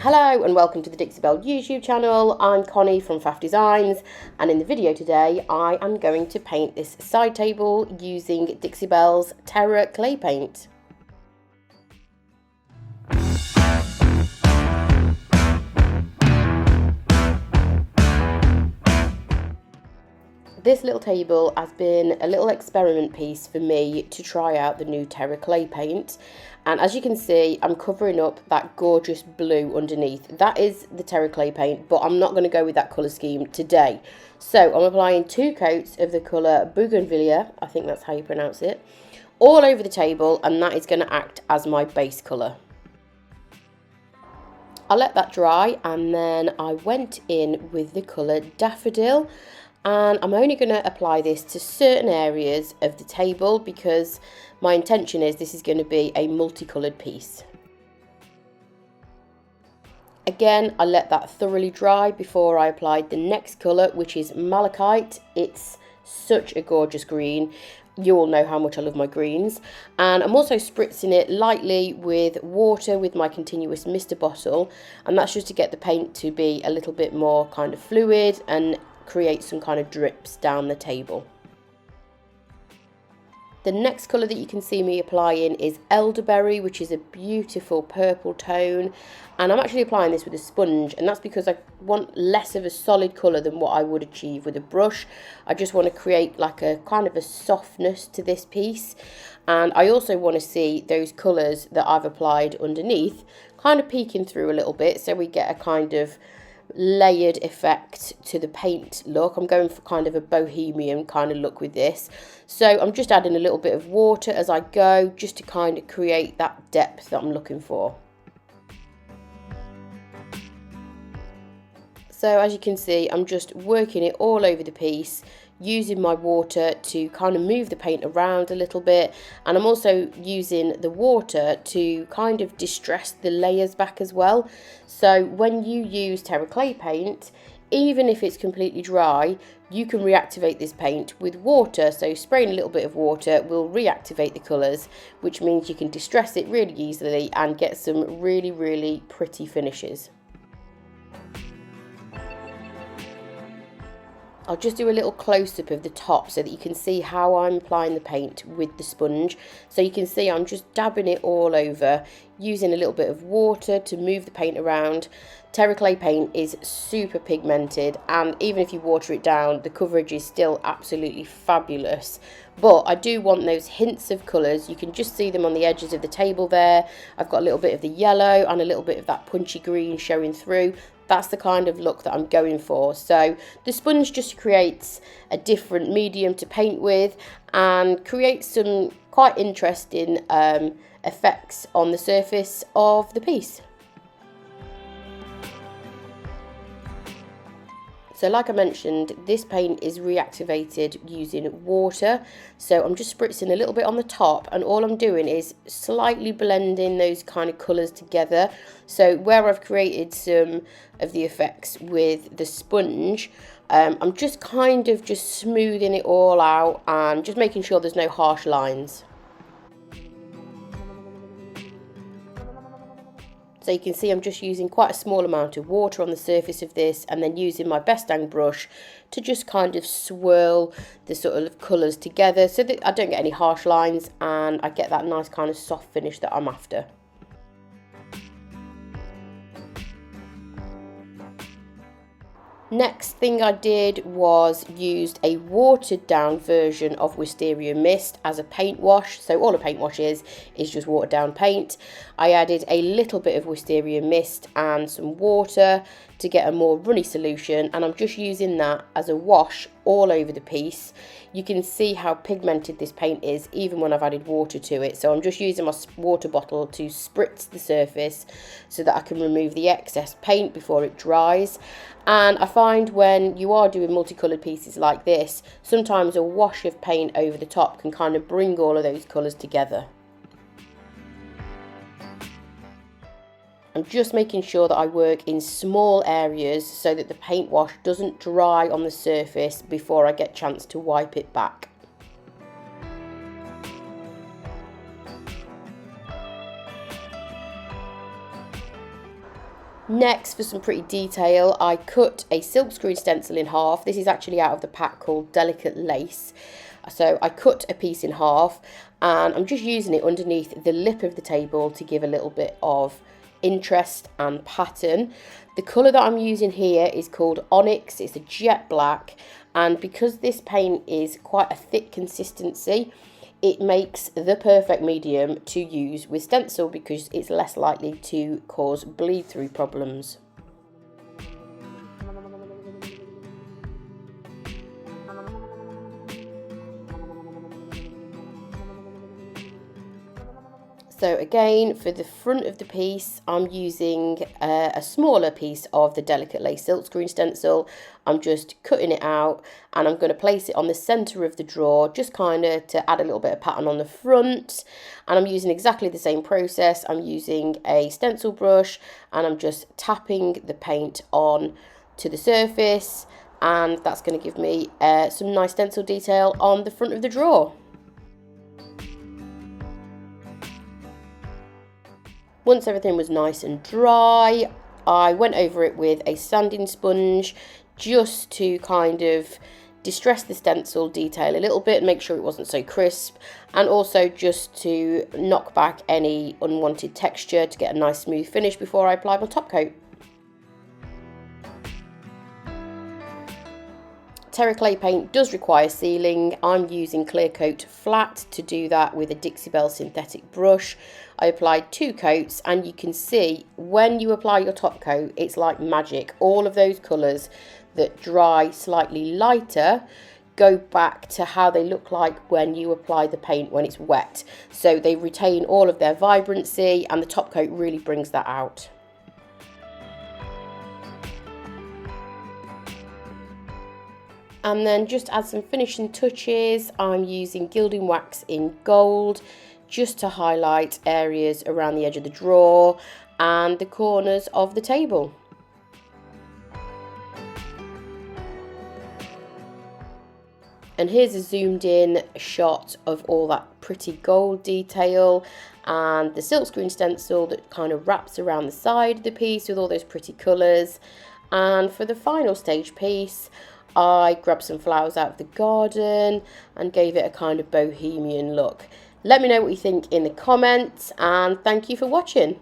Hello and welcome to the Dixie Belle YouTube channel. I'm Connie from Faff Designs, and in the video today I am going to paint this side table using Dixie Belle's Terra Clay Paint. This little table has been a little experiment piece for me to try out the new Terra Clay Paint, and as you can see I'm covering up that gorgeous blue underneath. That is the Terra Clay Paint, but I'm not going to go with that colour scheme today. So I'm applying 2 coats of the colour Bougainvillea, I think that's how you pronounce it, all over the table, and that is going to act as my base colour. I let that dry and then I went in with the colour Daffodil. And I'm only going to apply this to certain areas of the table because my intention is this is going to be a multicoloured piece. Again, I let that thoroughly dry before I applied the next colour, which is Malachite. It's such a gorgeous green. You all know how much I love my greens. And I'm also spritzing it lightly with water with my continuous mister bottle, and that's just to get the paint to be a little bit more kind of fluid and create some kind of drips down the table. The next colour that you can see me applying is Elderberry, which is a beautiful purple tone, and I'm actually applying this with a sponge, and that's because I want less of a solid colour than what I would achieve with a brush. I just want to create like a kind of a softness to this piece, and I also want to see those colours that I've applied underneath kind of peeking through a little bit, so we get a kind of layered effect to the paint look. I'm going for kind of a bohemian kind of look with this, so I'm just adding a little bit of water as I go just to kind of create that depth that I'm looking for. So as you can see, I'm just working it all over the piece, using my water to kind of move the paint around a little bit, and I'm also using the water to kind of distress the layers back as well. So when you use Terra Clay Paint, even if it's completely dry, you can reactivate this paint with water. So spraying a little bit of water will reactivate the colours, which means you can distress it really easily and get some really pretty finishes. I'll just do a little close-up of the top so that you can see how I'm applying the paint with the sponge. So you can see I'm just dabbing it all over, using a little bit of water to move the paint around. Terra Clay Paint is super pigmented, and even if you water it down, the coverage is still absolutely fabulous. But I do want those hints of colours. You can just see them on the edges of the table there. I've got a little bit of the yellow and a little bit of that punchy green showing through. That's the kind of look that I'm going for. So the sponge just creates a different medium to paint with and creates some quite interesting effects on the surface of the piece. So like I mentioned, this paint is reactivated using water. So I'm just spritzing a little bit on the top, and all I'm doing is slightly blending those kind of colours together. So where I've created some of the effects with the sponge, I'm just kind of just smoothing it all out and just making sure there's no harsh lines. So you can see I'm just using quite a small amount of water on the surface of this, and then using my best dang brush to just kind of swirl the sort of colours together so that I don't get any harsh lines and I get that nice kind of soft finish that I'm after. Next thing I did was used a watered down version of Wisteria Mist as a paint wash. So all a paint wash is just watered down paint. I added a little bit of Wisteria Mist and some water to get a more runny solution, and I'm just using that as a wash all over the piece. You can see how pigmented this paint is even when I've added water to it. So I'm just using my water bottle to spritz the surface so that I can remove the excess paint before it dries. And I find when you are doing multicoloured pieces like this, sometimes a wash of paint over the top can kind of bring all of those colours together. I'm just making sure that I work in small areas so that the paint wash doesn't dry on the surface before I get a chance to wipe it back. Next, for some pretty detail, I cut a silkscreen stencil in half. This is actually out of the pack called Delicate Lace. So I cut a piece in half and I'm just using it underneath the lip of the table to give a little bit of interest and pattern. The colour that I'm using here is called Onyx. It's a jet black, and because this paint is quite a thick consistency, it makes the perfect medium to use with stencil because it's less likely to cause bleed through problems. So again, for the front of the piece, I'm using a smaller piece of the Delicate Lace silkscreen stencil. I'm just cutting it out and I'm going to place it on the centre of the drawer, just kind of to add a little bit of pattern on the front. And I'm using exactly the same process. I'm using a stencil brush and I'm just tapping the paint on to the surface, and that's going to give me some nice stencil detail on the front of the drawer. Once everything was nice and dry, I went over it with a sanding sponge just to kind of distress the stencil detail a little bit, make sure it wasn't so crisp, and also just to knock back any unwanted texture to get a nice smooth finish before I apply my top coat. Terra Clay Paint does require sealing. I'm using Clear Coat Flat to do that with a Dixie Belle synthetic brush. I applied 2 coats and you can see when you apply your top coat, it's like magic. All of those colours that dry slightly lighter go back to how they look like when you apply the paint when it's wet. So they retain all of their vibrancy and the top coat really brings that out. And then just add some finishing touches. I'm using gilding wax in gold just to highlight areas around the edge of the drawer and the corners of the table. And here's a zoomed in shot of all that pretty gold detail and the silkscreen stencil that kind of wraps around the side of the piece with all those pretty colours. And for the final stage piece, I grabbed some flowers out of the garden and gave it a kind of bohemian look. Let me know what you think in the comments, and thank you for watching.